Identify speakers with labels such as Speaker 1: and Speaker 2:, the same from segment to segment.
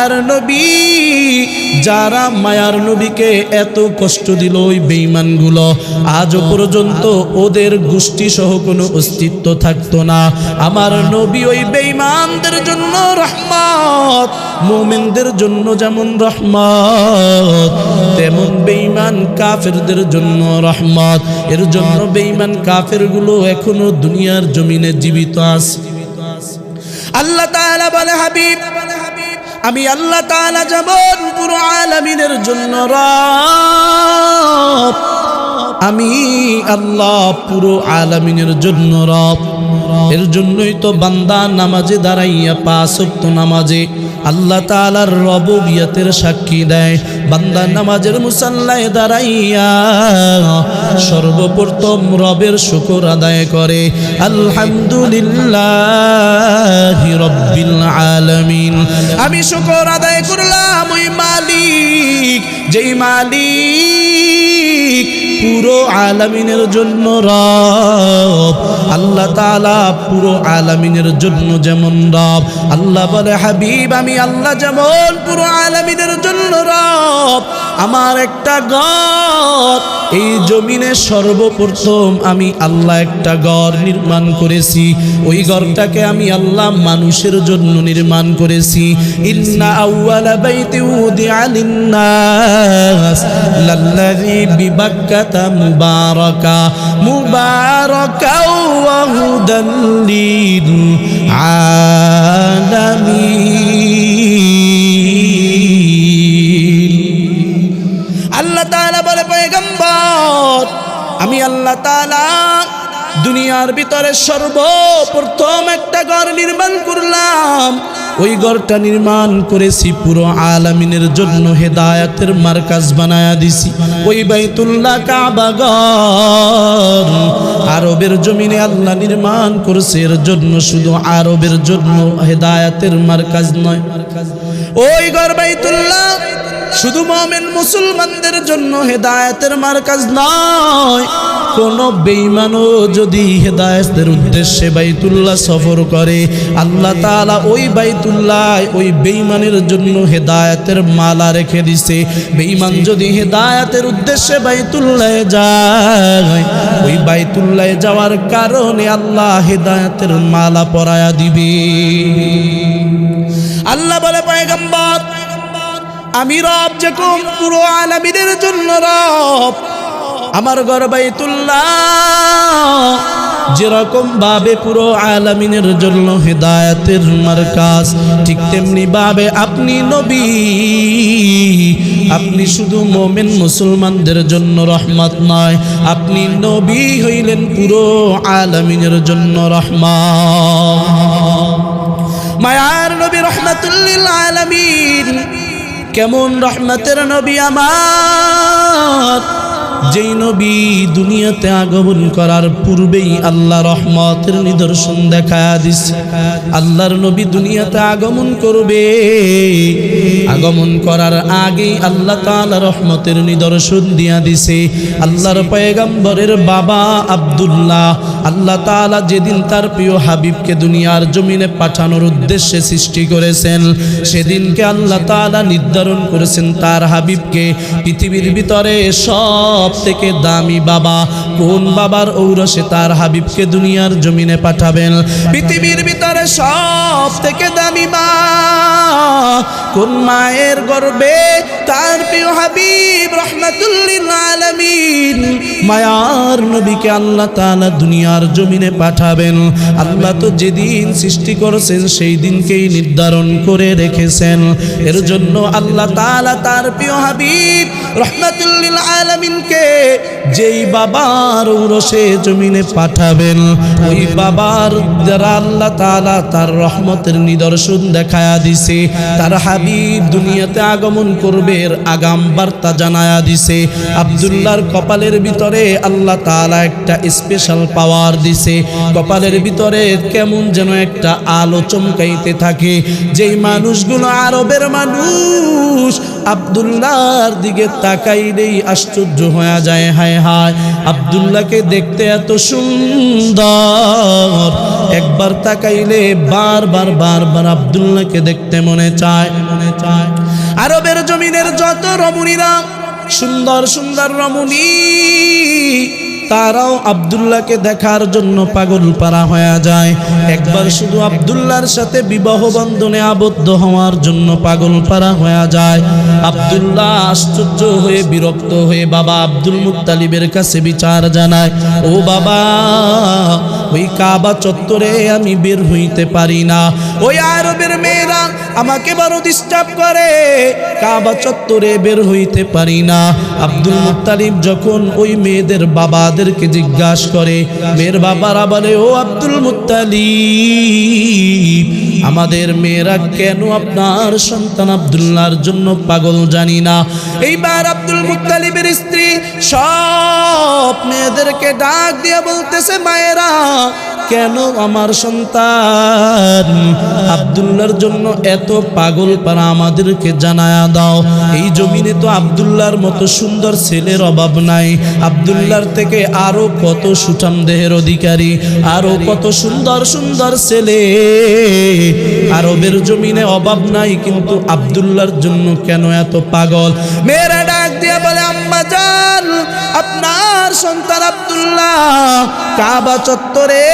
Speaker 1: মায়ার নবী, যারা মায়ার নবীকে এত কষ্ট দিল ওই বেঈমানগুলো, আজও পর্যন্ত ওদের গোষ্ঠী সহ কোনো অস্তিত্ব থাকতো না। আমার নবী ওই বেঈমানদের জন্য রহমত, মুমিনদের জন্য যেমন রহমত, তেমন বেঈমান কাফেরদের জন্য রহমত। এর জন্য বেঈমান কাফেরগুলো এখনো দুনিয়ার জমিনে জীবিত আছে। আল্লাহ তাআলা বলে, হাবিব, আমি আল্লাহ তাআলা যেমন পুরো আলামিনের জন্য রব, আমি আল্লাহ পুরো আলামিনের জন্য রব। এর জন্যই তো বান্দা নামাজে দাঁড়াইয়া 5 ওয়াক্ত নামাজে আল্লাহ তাআলার রুবুবিয়তের সাক্ষী দেয়। বান্দা নামাজের মুসাল্লায় দাঁড়াইয়া সর্বপ্রথম রবের শুকর আদায় করে, আলহামদুলিল্লাহি রাব্বিল আলামিন। আমি শুকর আদায় করলাম ওই মালিক, যেই মালিক পুরো আলামিনের জন্য রব। আল্লাহ তাআলা পুরো আলামিনের জন্য যেমন রব, আল্লাহ বলে, হাবিব, আমি আল্লাহ যেমন পুরো আলামিনের জন্য রব, আমার একটা ঘর এই জমিনে সর্বপ্রথম আমি আল্লাহ একটা ঘর নির্মাণ করেছি। ওই ঘরটাকে আমি আল্লাহ মানুষের জন্য নির্মাণ করেছি। ইন্না আউওয়ালা বাইতি উদিআ লিন-নাস লাল্লাযী বিবাক্কাতা মুবারাকা মুবারাকা ওয়া হুদাল লিল আলামিন। আল্লাহ তাআলা বলে, পয়গম্বর, আমি আল্লাহ তাআলা দুনিয়ার ভিতরে সর্বপ্রথম একটা ঘর নির্মাণ করলাম। ওই ঘরটা নির্মাণ করেছি পুরো আলামিনের জন্য, হেদায়েতের মার্কাজ বানায়া দিছি। ওই বাইতুল্লাহ কাবা ঘর আরবের জমিনে আল্লাহ নির্মাণ করেছে, এর জন্য শুধু আরবের জন্য হেদায়েতের মার্কাজ নয়। ওই ঘর বাইতুল্লাহ শুধু মুমিন মুসলমানদের জন্য হেদায়েতের মার্কাজ নয়। কোন বেঈমানও যদি হেদায়েতের উদ্দেশ্যে বাইতুল্লাহ সফর করে, আল্লাহ তাআলা ওই বাইতুল্লাহ ওই বেঈমানের জন্য হেদায়েতের মালা রেখে দিছে। বেঈমান যদি হেদায়েতের উদ্দেশ্যে বাইতুল্লাহ যায়, ওই বাইতুল্লাহ যাওয়ার কারণে আল্লাহ হেদায়েতের মালা পরায়া দিবে। আল্লাহ বলে, পয়গম্বর, আমি রব যেরকম পুরো আলামিনের জন্য রব, আমার ঘর বাইতুল্লাহ যেরকম ভাবে পুরো আলামিনের জন্য হেদায়েতের মার্কাজ, ঠিক তেমনি ভাবে আপনি নবী, আপনি শুধু মুমিন মুসলমানদের জন্য রহমত নয়, আপনি নবী হইলেন পুরো আলামিনের জন্য রহমত। মায়ার নবী রাহমাতুল লিল আলামিন, কেমন রহমতের নবী আমার, যেই নবী দুনিয়াতে আগমন করার পূর্বেই আল্লাহ রহমতের নিদর্শন দেখায়া দিছে। আল্লাহর নবী দুনিয়াতে আগমন করবে, আগমন করার আগেই আল্লাহ তাআলা রহমতের নিদর্শন দিয়া দিছে। আল্লাহর পয়গম্বরের বাবা আব্দুল্লাহ, আল্লাহ তাআলা যেদিন তার প্রিয় হাবিবকে দুনিয়ার জমিনে পাঠানোর উদ্দেশ্যে সৃষ্টি করেছেন, সেদিনকে আল্লাহ তাআলা নির্ধারণ করেছেন তার হাবিবকে পৃথিবীর ভিতরে সব থেকে দামি বাবা কোন বাবার ঔরসে তার হাবিবকে দুনিয়ার জমিনে পাঠাবেন। পৃথিবীর ভিতরে সব থেকে দামি মা কোন মায়ের গর্ভে তার প্রিয় হাবিব রাহমাতুল লিল আলামিন মায়ার নবীকে আল্লাহ তাআলা দুনিয়ার জমিনে পাঠাবেন। আল্লাহ তো যেদিন সৃষ্টি করেছেন সেই দিনকেই নির্ধারণ করে রেখেছেন। এর জন্য আল্লাহ তাআলা তার প্রিয় হাবিব রাহমাতুল লিল আলামিনকে যেই বাবার ঔরসে জমিনে পাঠাবেন, ওই বাবার দ্বারা আল্লাহ তাআলা তার রহমতের নিদর্শন দেখায়া দিছে। তার হাবিব দুনিয়াতে আগমন করবে এর আগাম বার্তা জানায়া দিছে। আব্দুল্লাহর কপালের ভিতরে আল্লাহ তাআলা একটা স্পেশাল পাওয়ার দিছে। কপালের ভিতরে কেমন যেন একটা আলো চমকাইতে থাকে। যেই মানুষগুলো আরবের মানুষ আব্দুল্লাহর দিকে তাকাইলেই আশ্চর্য হয়ে যায়। হায় হায়, আব্দুল্লাহকে দেখতে এত সুন্দর, একবার তাকাইলে বারবার বারবার আব্দুল্লাহকে দেখতে মনে চায়। আরবের জমিনের যত রমণীরা, সুন্দর সুন্দর রমণী, তারাও আব্দুল্লাহকে দেখার জন্য পাগল পারা হয়ে যায়। একবার শুধু আব্দুল্লাহর সাথে বিবাহ বন্ধনে আবদ্ধ হওয়ার জন্য পাগল পারা হয়ে যায়। আব্দুল্লাহ আশ্চর্য হয়ে বিরক্ত হয়ে বাবা আব্দুল মুত্তালিবের কাছে বিচার জানায়, ও বাবা, ওই কাবা চত্বরে আমি বের হইতে পারি না, ওই আরবের মেয়েরা আমাকে বড় ডিস্টার্ব করে, কাবা চত্বরে বের হইতে পারি না। আব্দুল মুত্তালিব যখন ওই মেয়েদের বাবাদেরকে জিজ্ঞাসা করে, মেয়ের বাবারা বলে, ও আব্দুল মুত্তালিব, আমাদের মেয়েরা কেন আপনার সন্তান আব্দুল্লাহর জন্য পাগল জানি না। এইবার আব্দুল মুত্তালিবের স্ত্রী সব মেয়েদেরকে ডাক দিয়ে বলতেছে, মায়েরা, কেন আমার সন্তান আব্দুল্লাহর জন্য এত পাগল পারা আমাদেরকে জানায়া দাও। এই জমিনে তো আব্দুল্লাহর মতো সুন্দর ছেলের অভাব নাই, আব্দুল্লাহর থেকে আরো কত সুঠাম দেহের অধিকারী, আরো কত সুন্দর সুন্দর ছেলে আরবের জমিনে অভাব নাই, কিন্তু আব্দুল্লাহর জন্য কেন এত পাগল? মেয়েরা ডাক দিয়ে বলে, আম্মা জান, আপনার সন্তান আব্দুল্লাহ কাবা চত্বরে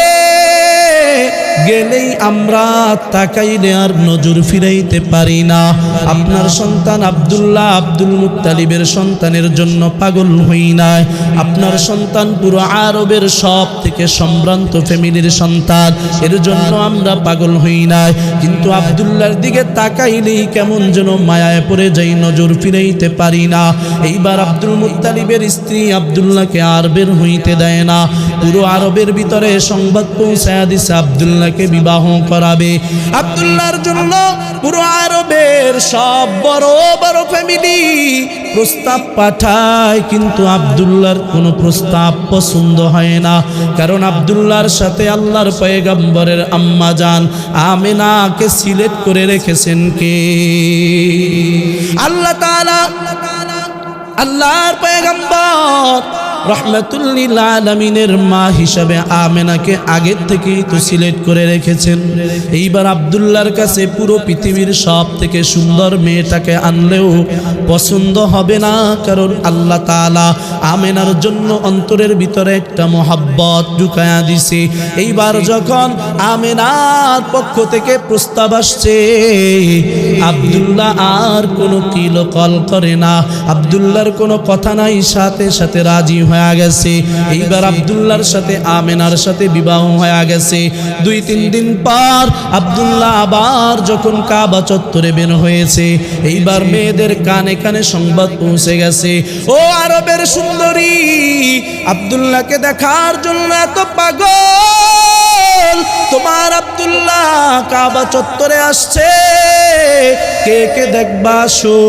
Speaker 1: গেলেই আমরা তাকাইলে আর নজর ফিরাইতে পারি না। আপনার সন্তান আব্দুল্লাহ আব্দুল মুত্তালিবের সন্তানের জন্য পাগল হই নাই। আপনার সন্তান পুরো আরবের সব থেকে সম্ভ্রান্ত ফ্যামিলির সন্তান, এর জন্য আমরা পাগল হই নাই। কিন্তু আব্দুল্লাহর দিকে তাকাইলেই কেমন যেন মায়ায় পড়ে যাই, নজর ফিরাইতে পারি না। এইবার আব্দুল মুত্তালিবের স্ত্রী আব্দুল্লাহকে আর বের হইতে দেয় না। পুরো আরবের ভিতরে সংবাদ পৌঁছায়া দিছে আব্দুল্লাহকে বিবাহ করাবে। আব্দুল্লাহর জন্য পুরো আরবের সব বড় বড় ফ্যামিলি প্রস্তাব পাঠায়, কিন্তু আব্দুল্লাহর কোনো প্রস্তাব পছন্দ হয় না। কারণ আব্দুল্লাহর সাথে আল্লাহর পয়গম্বরের আম্মা জান আমেনাকে সিলেক্ট করে রেখেছেন কে? আল্লাহ তাআলা। আল্লাহর পয়গম্বর রহমাতুল লিল আলামিনের মা হিসাবে আমেনাকে আগের থেকেই তো সিলেক্ট করে রেখেছেন। এইবার আব্দুল্লাহর কাছে পুরো পৃথিবীর সব থেকে সুন্দর মেয়েটাকে আনলেও পছন্দ হবে না, কারণ আল্লাহ তাআলা আমেনার জন্য অন্তরের ভিতরে একটা মোহাব্বত ঢুকায়া দিছে। এইবার যখন আমেনার পক্ষ থেকে প্রস্তাব আসছে, আব্দুল্লাহ আর কোনো কিলকল করে না, আব্দুল্লাহর কোনো কথা নাই, সাথে সাথে রাজি হয়ে গেছে। এইবার আব্দুল্লাহর সাথে আমেনার সাথে বিবাহ হয়ে গেছে। 2-3 দিন পর আব্দুল্লাহ আবার যখন কাবা চত্বরে বের হয়েছে, এইবার মেয়েদের কানে কানে সংবাদ পৌঁছে গেছে, ও আরবের সুন্দরী, আব্দুল্লাহকে দেখার জন্য এত পাগল, তোমার আব্দুল্লাহ কাবা চত্বরে আসছে, কে কে দেখবা, আসো,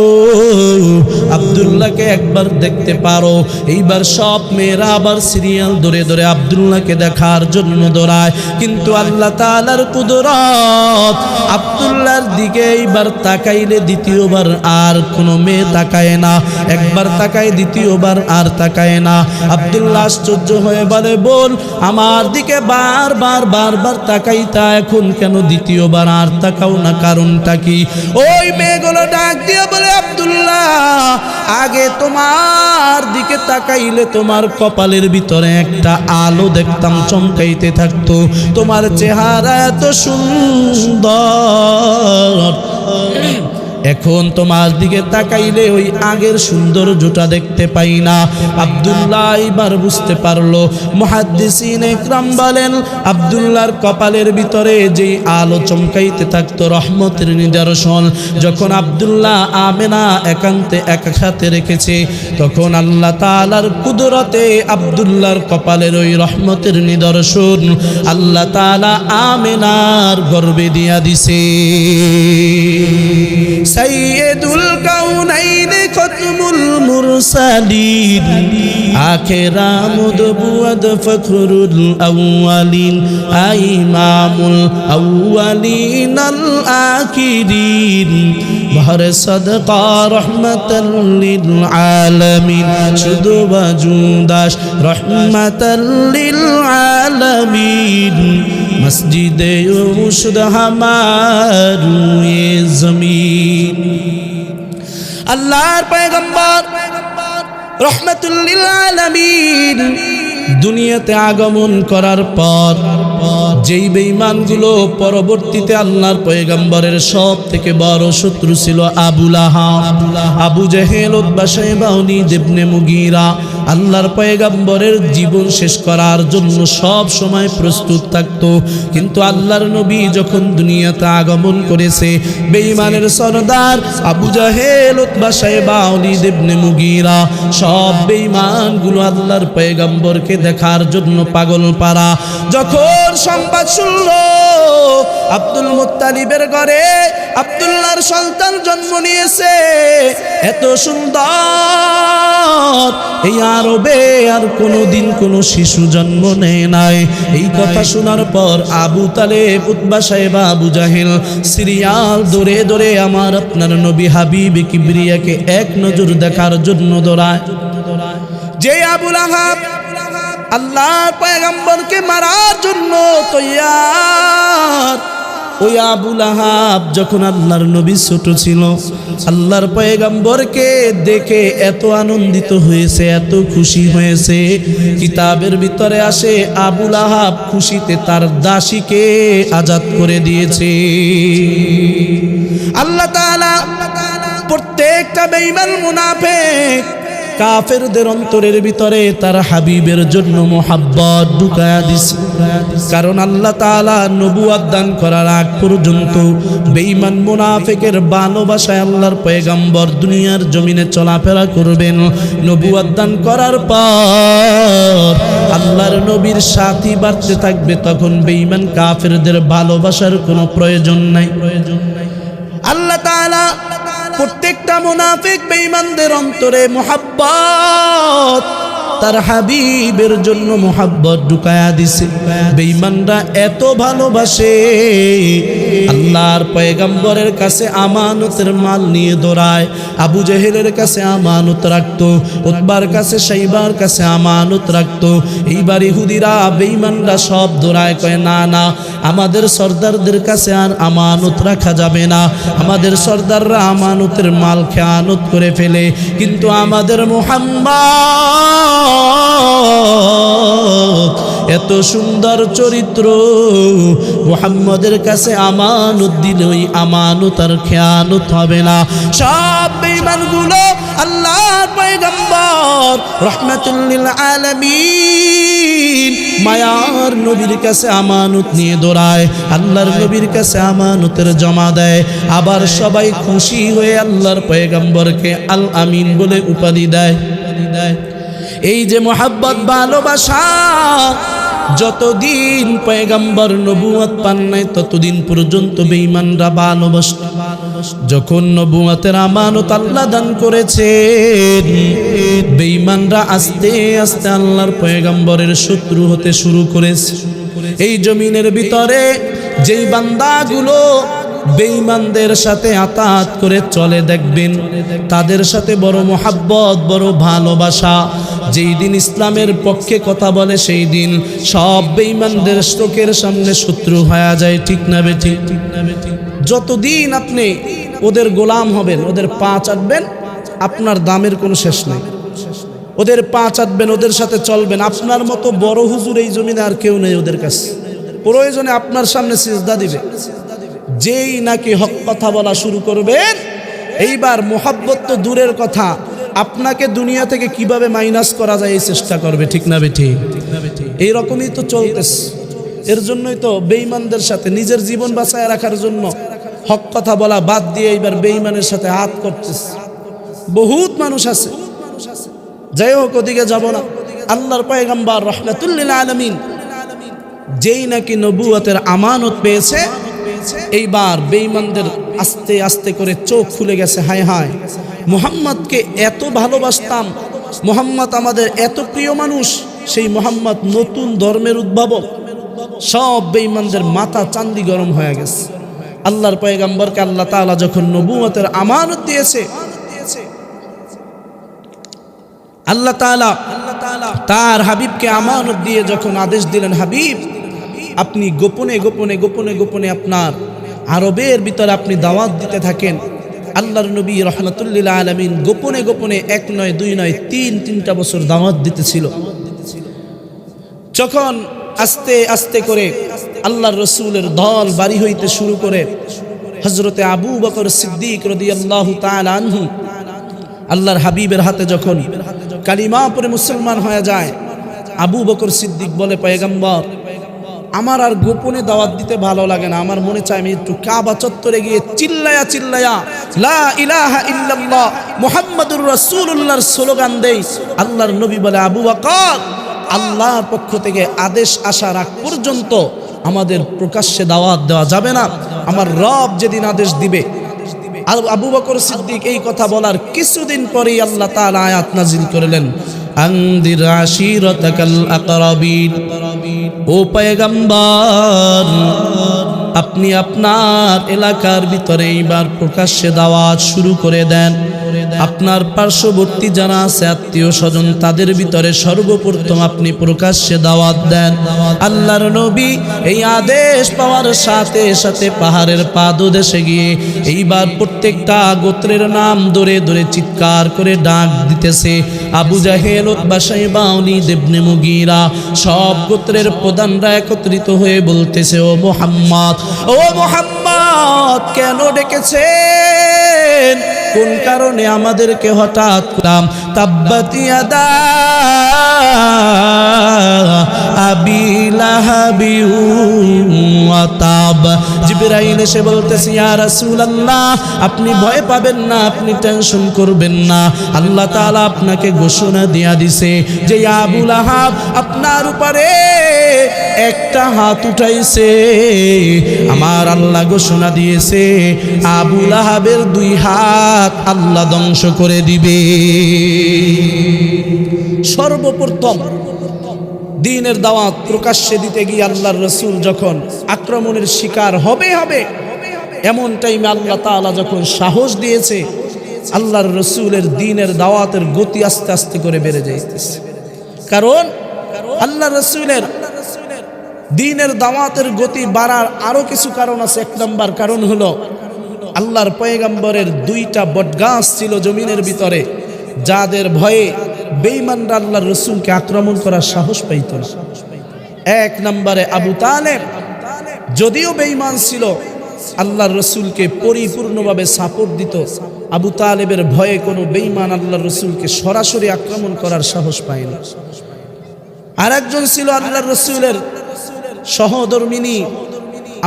Speaker 1: আব্দুল্লাহকে একবার দেখতে পারো। এইবার সব মেয়েরা আবার সিরিয়াল ধরে ধরে আব্দুল্লাহকে দেখার জন্য দৌড়ায়, কিন্তু আল্লাহ তাআলার কুদরত, আব্দুল্লাহর দিকে এইবার তাকাইলে দ্বিতীয়বার আর কোনো মেয়ে তাকায় না, একবার তাকায় দ্বিতীয়বার আর তাকায় না। আব্দুল্লাহ আশ্চর্য হয়ে বলে, বল, আমার দিকে বারবার বারবার তাকাইতা, এখন কেন দ্বিতীয়বার আর তাকাও না, কারণটা কি? ওই মেয়েগুলো ডাক দিয়ে বলে, আব্দুল্লাহ, আগে তোমার দিকে তাকাইলে তোমার কপালের ভিতরে একটা আলো দেখতাম চমকাইতে থাকতো, তোমার চেহারা এত সুন্দর, এখন তোমার দিকে তাকাইলে ওই আগের সৌন্দর্যটা দেখতে পাই না। আব্দুল্লাহ এবার বুঝতে পারলো। মুহাদ্দিসিন ইকরাম বলেন, আব্দুল্লাহর কপালের ভিতরে যেই আলো চমকাইতে থাকতো রহমতের নিদর্শন, যখন আব্দুল্লাহ আমেনা একান্তে একসাথে রেখেছে, তখন আল্লাহ তাআলার কুদরতে আব্দুল্লাহর কপালের ওই রহমতের নিদর্শন আল্লাহ তাআলা আমেনার গর্ভে দিয়া দিছে। সাইয়্যিদুল কাউনাইনি খতমুল মুরসালিন আখিরা মুদবুয়াদ ফখরুল আউয়ালিন ইমামুল আউয়ালিন আল আখিরিন বহরে সদকা রহমাতাল লিল আলামিন শুধু বাজুদাস রহমাতাল লিল আলামিন মসজিদে উশুদ হামারু এ জমিন। আল্লাহর পয়গম্বর রহমাতুল লিল আলামিন দুনিয়াতে আগমন করার পর যেই বেঈমানগুলো পরবর্তীতে আল্লাহর পয়গম্বরের সব থেকে বড় শত্রু ছিল আবু লাহাব, আবু জেহেল, উতবা, শাইবা, ওলীদ ইবনে মুগীরা আল্লাহর পয়গম্বরের জীবন শেষ করার জন্য সব সময় প্রস্তুত থাকত। কিন্তু আল্লাহর নবী যখন দুনিয়াতে আগমন করেছে, বেঈমানের সরদার আবু জেহেল, উতবা, শাইবা, ওলীদ ইবনে মুগীরা সব বেঈমানগুলো আল্লাহর পয়গম্বরকে দেখার জন্য পাগল পারা। যখন সংবাদ শুনল আব্দুল মুত্তালিবের ঘরে আব্দুল্লাহর সন্তান জন্ম নিয়েছে, এত সুন্দর এই আরবে আর কোনোদিন কোনো শিশু জন্ম নেয় নাই, এই কথা শোনার পর আবু তালেব, উতবা, শাইবা, আবু জাহেল সিরিয়াল ধরে ধরে আমার আপনার নবী হাবিব কিবরিয়াকে এক নজর দেখার জন্য দৌড়ায়। যে আবু লাহাব আল্লাহর পয়গম্বরকে মারার জন্য তৈয়ার, ওই আবু লাহাব যখন আল্লাহর নবী ছোট ছিল, আল্লাহর পয়গম্বরকে দেখে এত আনন্দিত হয়েছে, এত খুশি হয়েছে, কিতাবের ভিতরে আসে আবু লাহাব খুশিতে তার দাসীকে আজাদ করে দিয়েছে। আল্লাহ তাআলা প্রত্যেকটা বেঈমান মুনাফিক কাফেরদের অন্তরের ভিতরে তার হাবিবের জন্য মোহাব্বত ঢুকায়া দিছে। কারণ আল্লাহ তাআলা নবুয়ত দান করার আগ পর্যন্ত বেঈমান মুনাফিকের ভালোবাসায় আল্লাহর পয়গম্বর দুনিয়ার জমিনে চলাফেরা করবেন। নবুয়ত দান করার পর আল্লাহর নবীর সাথী বাড়তে থাকবে, তখন বেঈমান কাফেরদের ভালোবাসার কোনো প্রয়োজন নাই। আল্লাহ তাআলা প্রত্যেকটা মুনাফিক বেঈমানদের অন্তরে মোহাব্বত, তার হাবিবের জন্য মোহাব্বত ঢুকায়া দিছে। বেঈমানরা এত ভালোবাসে, আল্লাহর পয়গম্বরের কাছে আমানতের মাল নিয়ে দৌড়ায়। আবু জেহেলের কাছে আমানত রাখতো, উতবার কাছে, শাইবার কাছে আমানত রাখতো। এইবার ইহুদিরা বেঈমানরা সব দৌড়ায়, কয় না না, আমাদের সর্দারদের কাছে আর আমানত রাখা যাবে না, আমাদের সর্দাররা আমানতের মাল খেয়ানত করে ফেলে। কিন্তু আমাদের মুহাম্মদ এত সুন্দর চরিত্র, মুহাম্মদের কাছে আমানত দিলে ওই আমানত আর খেয়ানত হবে না। সব বেঈমানগুলো আল্লাহর পয়গম্বর রাহমাতুল লিল আলামিন মায়ার নবীর কাছে আমানত নিয়ে দৌড়ায়, আল্লাহর নবীর কাছে আমানতের জমা দেয়। আবার সবাই খুশি হয়ে আল্লাহর পয়গম্বরকে আল আমিন বলে উপাধি দেয়। এই যে মোহাব্বত, ভালোবাসা, যতদিন পয়গম্বর নবুয়ত পান নাই ততদিন পর্যন্ত বেঈমানরা ভালোবাসত। যখন নবুয়তের আমানত আল্লাহ দান করেছেন, বেঈমানরা আস্তে আস্তে আল্লাহর পয়গম্বরের শত্রু হতে শুরু করেছে। এই জমিনের ভিতরে যেই বান্দাগুলো বেঈমানদের সাথে আতাত করে চলে, দেখবেন তাদের সাথে বড় মোহাব্বত, বড় ভালোবাসা। যেই দিন ইসলামের পক্ষে কথা বলে, সেই দিন সব বেঈমানদের চোখের সামনে শত্রু হয়ে যায়। ঠিক না বেঠিক? যতদিন আপনি ওদের গোলাম হবেন, ওদের পা চাটবেন, আপনার দামের কোনো শেষ নাই। ওদের পা চাটবেন, ওদের সাথে চলবেন, আপনার মতো বড় হুজুর এই জমিনে আর কেউ নেই ওদের কাছে। প্রয়োজনে আপনার সামনে সিজদা দিবে। যেই নাকি হক কথা বলা শুরু করবেন, এইবার মোহাব্বত তো দূরের কথা, আপনাকে দুনিয়া থেকে কিভাবে মাইনাস করা যায় এই চেষ্টা করবে। ঠিক না বেঠিক? এইরকমই তো চলতেছে। এর জন্যই তো বেঈমানদের সাথে নিজের জীবন বাঁচায় রাখার জন্য হক কথা বলা বাদ দিয়ে এইবার বেঈমানের সাথে হাত করতেছে বহুত মানুষ আছে। যাই হোক, ওদিকে যাব না। আল্লাহর পয়গম্বর রাহমাতুল লিল আলামিন যেই নাকি নবুয়তের আমানত পেয়েছে, এইবার বেঈমানদের আস্তে আস্তে করে চোখ খুলে গেছে, হায় হায়, মুহাম্মদকে এত ভালোবাসতাম, মুহাম্মদ আমাদের এত প্রিয় মানুষ, সেই মুহাম্মদ নতুন ধর্মের উদ্ভাবক। সব বেঈমানদের মাথা চান্দি গরম হয়ে গেছে। আল্লাহর পয়গম্বরকে আল্লাহ তাআলা যখন নবুয়তের আমানত দিয়েছে, আল্লাহ তাআলা তার হাবিবকে আমানত দিয়ে যখন আদেশ দিলেন, হাবিব আপনি গোপনে গোপনে গোপনে গোপনে আপনার আরবের ভিতরে আপনি দাওয়াত দিতে থাকেন। আল্লাহর নবী রাহমাতুল্লিল আলামিন গোপনে গোপনে 1 নয় 2 নয় 3টা বছর দাওয়াত দিতেছিল। যখন আস্তে আস্তে করে আল্লাহর রসুলের দল বাড়ি হইতে শুরু করে, হযরতে আবু বকর সিদ্দিক রাদিয়াল্লাহু তাআলা আনহু আল্লাহর হাবিবের হাতে যখন কালিমা পড়ে মুসলমান হয়ে যায়, আবু বকর সিদ্দিক বলে, পয়গম্বর আমার আর গোপনে দাওয়াত দিতে ভালো লাগে না, আমার মনে চায় আমি একটু কাবা চত্বরে গিয়ে চিল্লায়া চিল্লায়া লা ইলাহা ইল্লাল্লাহ মুহাম্মাদুর রাসূলুল্লাহর স্লোগান দেই। আল্লাহর নবী বলে, আবু বকর আল্লাহর পক্ষ থেকে আদেশ আসার আগ পর্যন্ত আমাদের প্রকাশ্যে দাওয়াত দেওয়া যাবে না, আমার রব যেদিন আদেশ দিবে। আর আবু বকর সিদ্দিক এই কথা বলার কিছুদিন পরেই আল্লাহ তাআলা আয়াত নাজিল করলেন, আনদির আশিরাতাকাল আকরাবিন, ও পয়গম্বর আপনি আপনার এলাকার ভিতরে এইবার প্রকাশ্যে দাওয়াত শুরু করে দেন। আপনার পার্শ্ববর্তী যারা আছে আত্মীয় স্বজন তাদের ভিতরে সর্বপ্রথম আপনি প্রকাশ্যে দাওয়াত দেন। আল্লাহর নবী এই আদেশ পাওয়ার সাথে সাথে পাহাড়ের পাদদেশে গিয়ে এইবার প্রত্যেকটা গোত্রের নাম ধরে ধরে চিৎকার করে ডাক দিতেছে। আবু জাহেল, উতবা, শাইবা, ওলীদ ইবনে মুগীরা সব গোত্রের প্রধানরা একত্রিত হয়ে বলতেছে, ও মুহাম্মদ, ও মুহাম্মদ কেন ডেকেছেন? কোন কারণে আমাদেরকে হঠাৎ তাব্বাত ইয়াদা আবি লাহাবি ওয়া তাব। জিবরাইল এসে বলতেছে, ইয়া রাসূলুল্লাহ আপনি ভয় পাবেন না, আপনি টেনশন করবেন না, আল্লাহ তাআলা আপনাকে ঘোষণা দিয়া দিছে যে আবু লাহাব আপনার উপরে একটা হাত উঠাইছে, আমার আল্লাহ ঘোষণা দিয়েছে আবু লাহাবের 2 হাত আল্লাহ ধ্বংস করে দিবে। সর্বপ্রথম দ্বীনের দাওয়াত প্রকাশ্যে দিতে গিয়ে আল্লাহর রাসূল যখন আক্রমণের শিকার হবে এমন টাইমে আল্লাহ তাআলা যখন সাহস দিয়েছে, আল্লাহর রাসূলের দ্বীনের দাওয়াতের গতি আস্তে আস্তে করে বেড়ে যাইতেছে। কারণ আল্লাহর রাসূলের দ্বীনের দাওয়াতের গতি বাড়ার আরো কিছু কারণ আছে। 1 নম্বর কারণ হলো আল্লাহর পয়গম্বরের 2টা বটগাছ ছিল জমিনের ভিতরে, যাদের ভয়ে বেঈমানরা আল্লাহর রাসূলকে আক্রমণ করার সাহস পাইত না। 1 নম্বরে আবু তালেব যদিও বেঈমান ছিল, আল্লাহর রাসূলকে পরিপূর্ণভাবে সাপোর্ট দিত। আবু তালেবের ভয়ে কোনো বেঈমান আল্লাহর রাসূলকে সরাসরি আক্রমণ করার সাহস পায় না। আরেকজন ছিল আল্লাহর রাসূলের সহধর্মিনী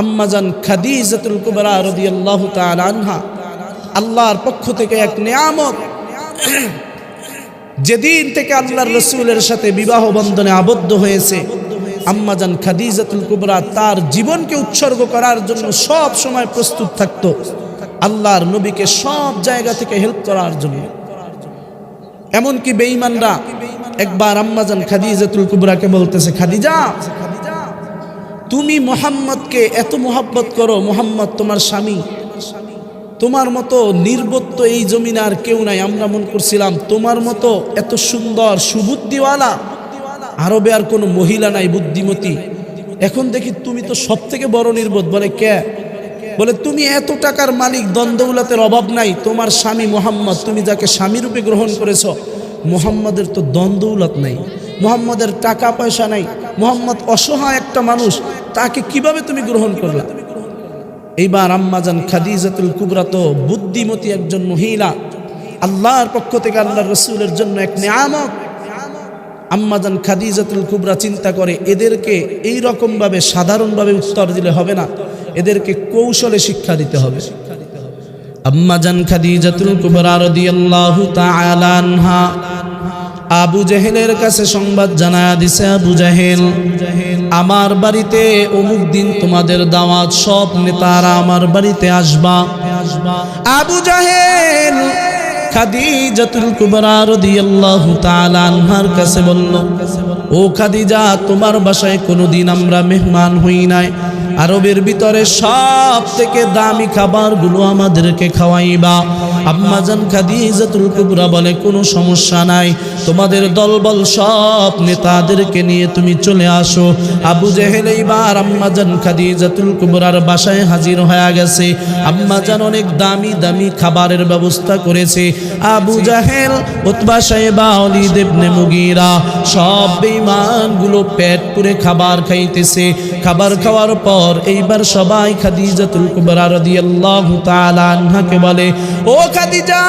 Speaker 1: আম্মাজান খাদিজাতুল কুবরা রাদিয়াল্লাহু তাআলা আনহা। আল্লাহর পক্ষ থেকে এক নিয়ামত, যেদিন থেকে আল্লাহর রাসূলের সাথে বিবাহ বন্ধনে আবদ্ধ হয়েছে, আম্মাজান খাদিজাতুল কুবরা তার জীবনকে উৎসর্গ করার জন্য সব সময় প্রস্তুত থাকতো, আল্লাহর নবীকে সব জায়গা থেকে হেল্প করার জন্য। এমনকি বেঈমানরা একবার আম্মাজান খাদিজাতুল কুবরাকে বলতেছে, খাদিজা তুমি মুহাম্মদকে এত মোহাব্বত করো, মুহাম্মদ তোমার স্বামী, তোমার মতো নির্বত্ত এই জমিনে আর কেউ নাই। আমরা মনে করছিলাম তোমার মতো এত সুন্দর সুবুদ্ধিওয়ালা আরবে আর কোনো মহিলা নাই বুদ্ধিমতী, এখন দেখি তুমি তো সব থেকে বড় নির্বোধ। বলে কে? বলে তুমি এত টাকার মালিক, দ্বন্দ্বউলাতের অভাব নাই, তোমার স্বামী মুহাম্মদ, তুমি যাকে স্বামী রূপে গ্রহণ করেছ, মুহাম্মদের তো দ্বন্দ্বউলাত নাই, মুহাম্মদের টাকা পয়সা নাই, মুহাম্মদ অসহায় একটা মানুষ, তাকে কিভাবে তুমি গ্রহণ করলা? এইবার আম্মাজান খাদিজাতুল কুবরা তো বুদ্ধিমতী একজন মহিলা, আল্লাহর পক্ষ থেকে আল্লাহর রাসূলের জন্য এক নিয়ামত। আম্মাজান খাদিজাতুল কুবরা চিন্তা করে, এদেরকে এই রকম ভাবে সাধারণভাবে উত্তর দিলে হবে না, এদেরকে কৌশলে শিক্ষা দিতে হবে। আম্মাজান খাদিজাতুল কুবরা রাদিয়াল্লাহু তাআলা আনহা আবু জাহেলের কাছে সংবাদ জানায়া দিছে, আবু জাহেল আমার বাড়িতে অমুক দিন তোমাদের দাওয়াত, সব নেতারা আমার বাড়িতে আসবা। আবু জাহেল খাদিজাতুল কুবরা রাদিয়াল্লাহু তাআলা আনহার কাছে বলল, ও খাদিজা, তোমার বাসায় কোনোদিন আমরা মেহমান হই নাই, আরবের ভিতরে সব থেকে দামি খাবারগুলো আমাদেরকে খাওয়াইবা। আম্মাজান খাদিজাতুল কুবরা বলে, কোনো সমস্যা নাই, তোমাদের দলবল সব নেতাদেরকে নিয়ে তুমি চলে আসো। আবু জেহেল এইবার আম্মাজান খাদিজাতুল কুবরার বাসায় হাজির হয়ে গেছে। আম্মাজান অনেক দামি দামি খাবারের ব্যবস্থা করেছে। আবু জাহেল, উতবা সাইবা, ওয়ালিদ ইবনে মুগীরা সব বেঈমানগুলো পেট পুরে খাবার খাইতেছে। খাবার খাওয়ার পর এইবার সবাই খাদিজাতুল কুবরা রাদিয়াল্লাহু তাআলা আনহাকে বলে, ও খাদিজা,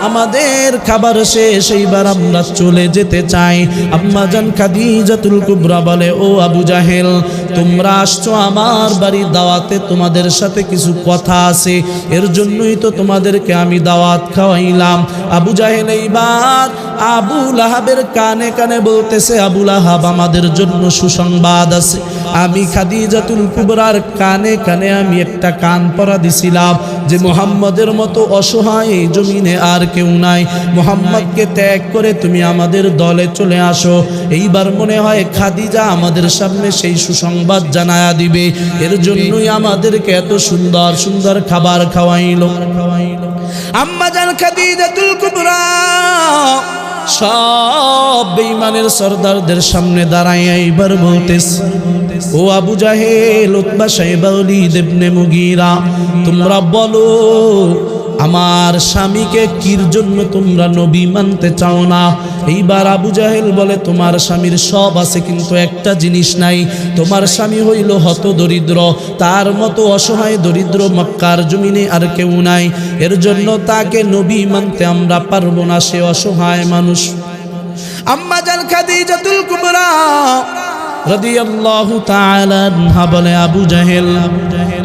Speaker 1: আমাদের খাবার শেষ, এইবার আমরা চলে যেতে চাই। আম্মাজান খাদিজাতুল কুবরা বলে, ও আবু জাহেল, তোমরা আসছো আমার বাড়ির দাওয়াতে, তোমাদের সাথে কিছু কথা আছে, এর জন্যই তো তোমাদেরকে আমি দাওয়াত খাওয়াইলাম। আবু জাহেল এইবার আবু লাহাবের কানে কানে বলতেছে, আবু লাহাব, আমাদের জন্য সুসংবাদ আছে। আমি খাদিজাতুল কুবরার কানে কানে আমি একটা কান পরা দিছিলাম যে মুহাম্মদের মতো অসহায় এই জমিনে আর কেউ নাই, মুহাম্মদকে ত্যাগ করে তুমি আমাদের দলে চলে আসো। এইবার মনে হয় খাদিজা আমাদের সামনে সেই সুসংবাদ জানায়া দিবে, এর জন্যই আমাদেরকে এত সুন্দর সুন্দর খাবার খাওয়াইলো। আম্মাজান খাদিজাতুল কুবরা সব বেঈমানের সরদারদের সামনে দাঁড়ায় এইবার বলতেছে, ও আবু জাহেল, উতবা সাইবা, ওয়ালিদ ইবনে মুগীরা, তোমরা বলো আমার স্বামীকে কির জন্য তোমরা নবী মানতে চাও না? এইবার আবু জাহেল বলে, তোমার স্বামীর সব আছে কিন্তু একটা জিনিস নাই, তোমার স্বামী হইল হত দরিদ্র, তার মতো অসহায় দরিদ্র মক্কার জমিনে আর কেউ নাই, এর জন্য তাকে নবী মানতে আমরা পারবো না, সে অসহায় মানুষ। আম্মাজান খাদিজাতুল কুবরা রাদিয়াল্লাহু তাআলা আনহা বলে, আবু জাহেল,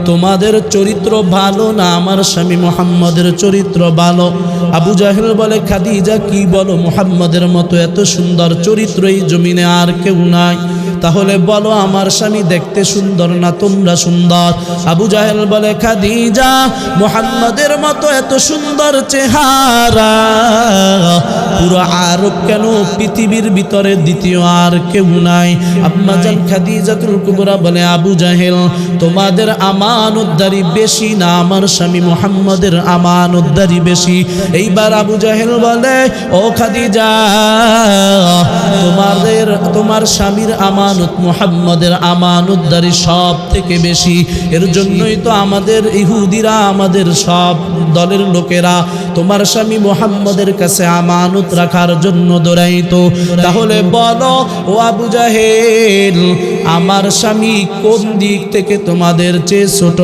Speaker 1: তোমাদের চরিত্র ভালো না আমার স্বামী মুহাম্মদের চরিত্র ভালো? আবু জাহেল বলে, খাদিজা কি বলো, মুহাম্মদের মতো এত সুন্দর চরিত্র এই জমিনে আর কেউ নাই, তাহলে বলো আমার স্বামী দেখতে সুন্দর না তোমরা সুন্দর? আবু জাহেল বলে, খাদিজা, মুহাম্মদের মতো এত সুন্দর চেহারা পুরো আরব কেন, পৃথিবীর ভিতরে দ্বিতীয় আর কেউ নাই। আম্মাজান খাদিজাতুল কুবরা বলে, আবু জাহেল, তোমাদের আমানতদারি বেশি না আমার স্বামী মুহাম্মদের আমানতদারি বেশি? এইবার আবু জাহেল বলে, ও খাদিজা, তোমার স্বামীর আমানত মুহাম্মদের আমানতদারি সব থেকে বেশি, এর জন্যই তো আমাদের ইহুদিরা, আমাদের সব দলের লোকেরা তোমার স্বামী মুহাম্মদের কাছে আমানত রাখার জন্য দৌড়াইতো। তাহলে বলো ও আবু জাহেল, আমার স্বামী কোন দিক থেকে তোমাদের চেয়ে ছোট?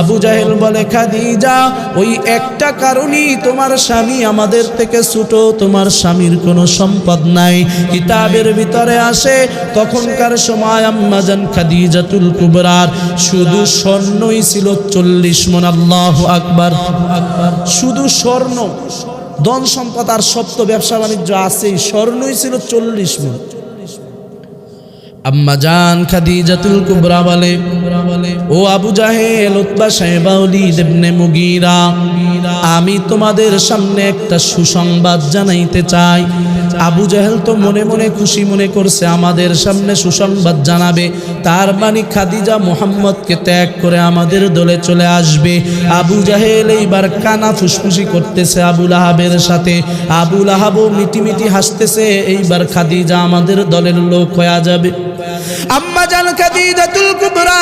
Speaker 1: আবু জাহেল বলে, খাদিজা, ওই একটা কারণেই তোমার স্বামী আমাদের থেকে ছোট, তোমার স্বামীর কোনো সম্পদ নাই। কিতাবের ভিতরে আসে তখনকার সময় আম্মাজান খাদিজাতুল কুবরার শুধু স্বর্ণই ছিল 40 মণ। আল্লাহু আকবার। শুধু স্বর্ণ, ধন সম্পদ আর সপ্ত ব্যবসা বাণিজ্য আছে, স্বর্ণই ছিল 40 মণ। আম্মাজান খাদিজাতুল কুবরা বলে, ও আবু জাহেল, উতবা সাইবা, ওয়ালিদ ইবনে মুগীরা, আমি তোমাদের সামনে একটা সুসংবাদ জানাইতে চাই। আবু জাহেল তো মনে মনে খুশি মনে করছে আমাদের সামনে সুসংবাদ জানাবে, তার মানে খাদিজা মুহাম্মদকে ত্যাগ করে আমাদের দলে চলে আসবে। আবু জাহেল এইবার কানা ফুসফুসি করতেছে আবু লাহাবের সাথে, আবু লাহাবও মিটিমিটি হাসতেছে, এইবার খাদিজা আমাদের দলের লোক হয়ে যাবে। আম্মাজান খাদিজাতুল কুবরা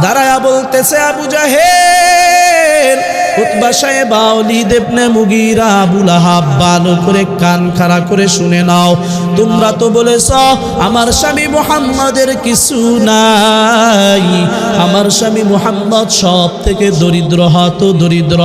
Speaker 1: দাঁড়ায়া বলতেছে, আবু জাহেল, উতবা সাইবা, ওয়ালিদ ইবনে মুগীরা, আবু লাহাব, ভালো করে কান খাড়া করে শুনে নাও, তোমরা তো বলেছ আমার স্বামী মুহাম্মদের কিছু নাই, আমার স্বামী মুহাম্মদ সব থেকে দরিদ্র, হত দরিদ্র।